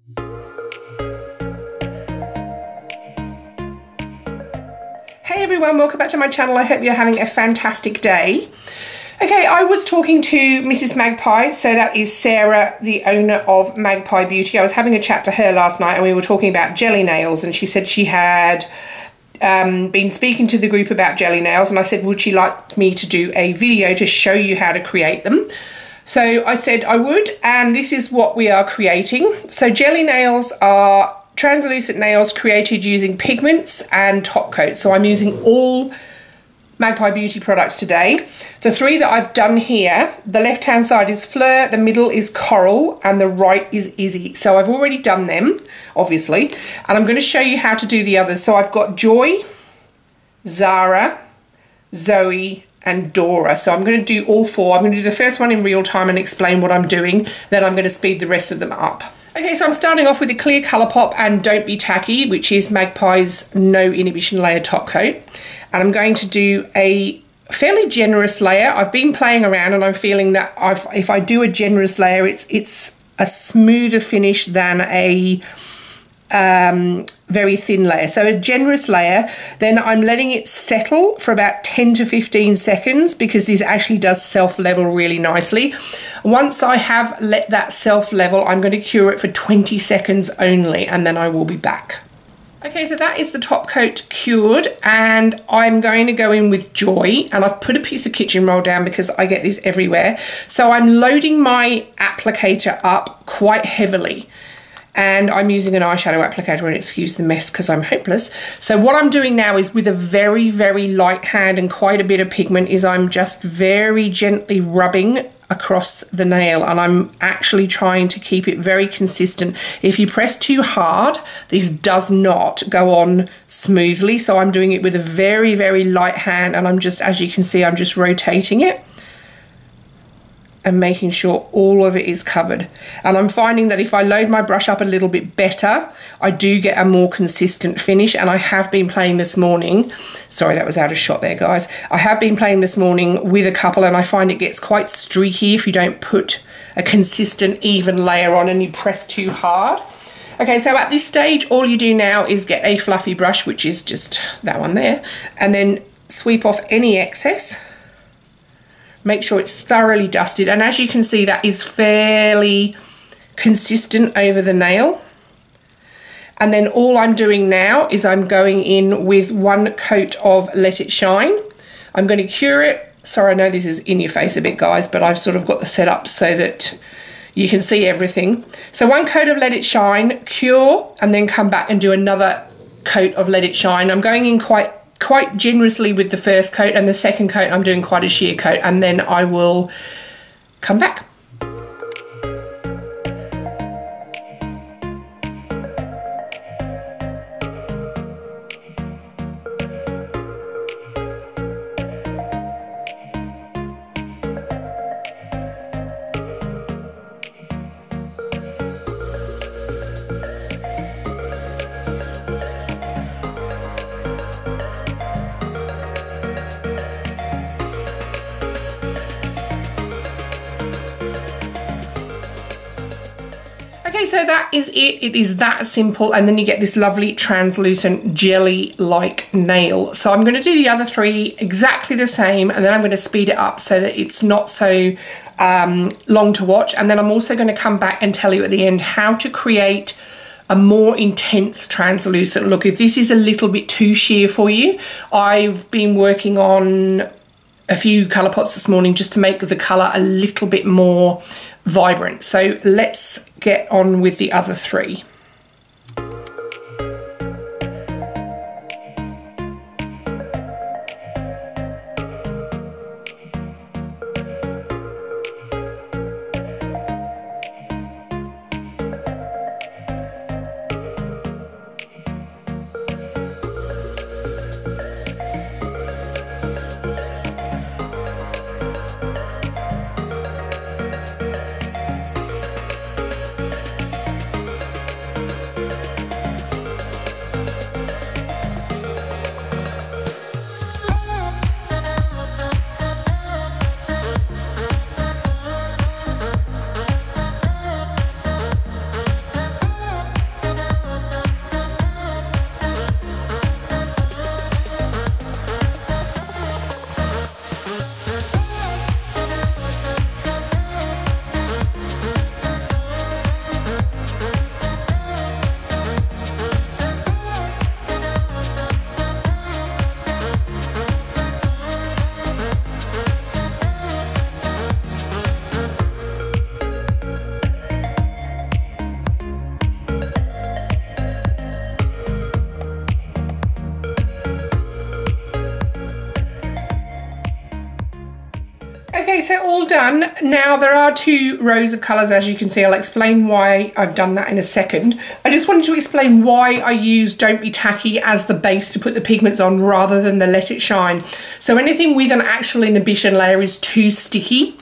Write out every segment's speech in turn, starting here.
Hey everyone, welcome back to my channel. I hope you're having a fantastic day. Okay, I was talking to Mrs. Magpie, so that is Sarah, the owner of Magpie Beauty. I was having a chat to her last night and we were talking about jelly nails, and she said she had been speaking to the group about jelly nails, and I said, would she like me to do a video to show you how to create them? So I said I would, and this is what we are creating. So jelly nails are translucent nails created using pigments and top coats. So I'm using all Magpie Beauty products today. The three that I've done here, the left hand side is Fleur, the middle is Coral, and the right is Izzy. So I've already done them, obviously, and I'm going to show you how to do the others. So I've got Joy, Zara, Zoe, and Dora. So I'm going to do all four. I'm going to do the first one in real time and explain what I'm doing. Then I'm going to speed the rest of them up. Okay, so I'm starting off with the Clear Colourpop and Don't Be Tacky, which is Magpie's No Inhibition Layer Top Coat. And I'm going to do a fairly generous layer. I've been playing around and I'm feeling that if I do a generous layer, it's a smoother finish than a very thin layer. So a generous layer, then I'm letting it settle for about 10 to 15 seconds because this actually does self-level really nicely. Once I have let that self-level, I'm going to cure it for 20 seconds only, and then I will be back. Okay, so that is the top coat cured, and I'm going to go in with Joy, and I've put a piece of kitchen roll down because I get this everywhere. So I'm loading my applicator up quite heavily. And I'm using an eyeshadow applicator, and excuse the mess because I'm hopeless. So what I'm doing now is with a very, very light hand and quite a bit of pigment is I'm just very gently rubbing across the nail, and I'm actually trying to keep it very consistent. If you press too hard, this does not go on smoothly. So I'm doing it with a very, very light hand, and I'm just, as you can see, I'm just rotating it and making sure all of it is covered. And I'm finding that if I load my brush up a little bit better, I do get a more consistent finish. And I have been playing this morning, sorry that was out of shot there guys, I have been playing this morning with a couple, and I find it gets quite streaky if you don't put a consistent even layer on and you press too hard. Okay, so at this stage all you do now is get a fluffy brush, which is just that one there, and then sweep off any excess. Make sure it's thoroughly dusted, and as you can see that is fairly consistent over the nail. And then all I'm doing now is I'm going in with one coat of Let It Shine. I'm going to cure it. Sorry, I know this is in your face a bit guys, but I've sort of got the setup so that you can see everything. So one coat of Let It Shine, cure, and then come back and do another coat of Let It Shine. I'm going in quite generously with the first coat, and the second coat I'm doing quite a sheer coat, and then I will come back. Okay, so that is it. It is that simple, and then you get this lovely translucent jelly-like nail. So I'm going to do the other three exactly the same, and then I'm going to speed it up so that it's not so long to watch. And then I'm also going to come back and tell you at the end how to create a more intense translucent look. If this is a little bit too sheer for you, I've been working on a few colour pots this morning just to make the colour a little bit more vibrant. So let's get on with the other three. all done. Now there are 2 rows of colours, as you can see. I'll explain why I've done that in a second. I just wanted to explain why I use Don't Be Tacky as the base to put the pigments on rather than the Let It Shine. So anything with an actual inhibition layer is too sticky.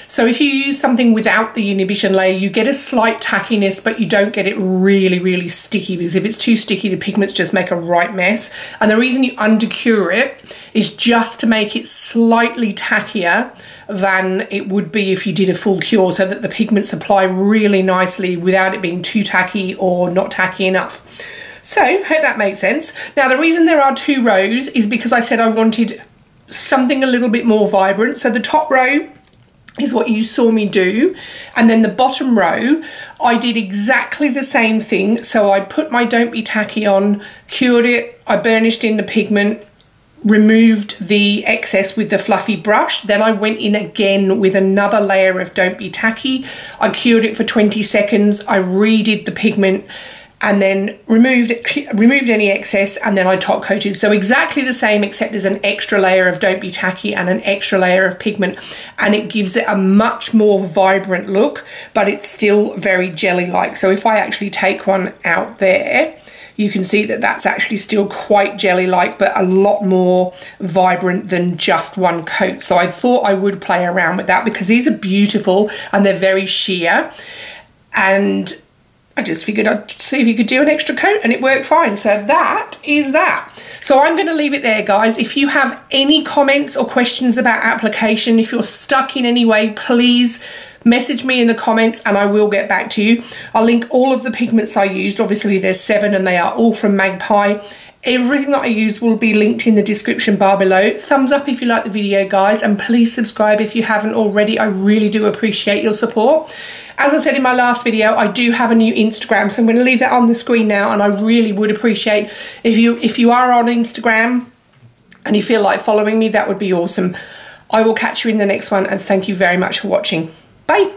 So if you use something without the inhibition layer, you get a slight tackiness, but you don't get it really, really sticky, because if it's too sticky, the pigments just make a right mess. And the reason you undercure it is just to make it slightly tackier than it would be if you did a full cure, so that the pigments apply really nicely without it being too tacky or not tacky enough. So, hope that makes sense. Now, the reason there are 2 rows is because I said I wanted something a little bit more vibrant. So the top row is what you saw me do, and then the bottom row I did exactly the same thing. So I put my Don't Be Tacky on, cured it, I burnished in the pigment, removed the excess with the fluffy brush, then I went in again with another layer of Don't Be Tacky, I cured it for 20 seconds, I redid the pigment, and then removed any excess, and then I top coated. So exactly the same, except there's an extra layer of Don't Be Tacky and an extra layer of pigment, and it gives it a much more vibrant look, but it's still very jelly-like. So if I actually take one out there, you can see that that's actually still quite jelly-like, but a lot more vibrant than just one coat. So I thought I would play around with that because these are beautiful and they're very sheer, and I just figured I'd see if you could do an extra coat, and it worked fine. So that is that. So I'm going to leave it there, guys. If you have any comments or questions about application, if you're stuck in any way, please message me in the comments and I will get back to you. I'll link all of the pigments I used. Obviously there's 7 and they are all from Magpie. Everything that I use will be linked in the description bar below. Thumbs up if you like the video, guys, and please subscribe if you haven't already. I really do appreciate your support. As I said in my last video, I do have a new Instagram, so I'm going to leave that on the screen now, and I really would appreciate if you are on Instagram and you feel like following me, that would be awesome. I will catch you in the next one, and thank you very much for watching. Bye.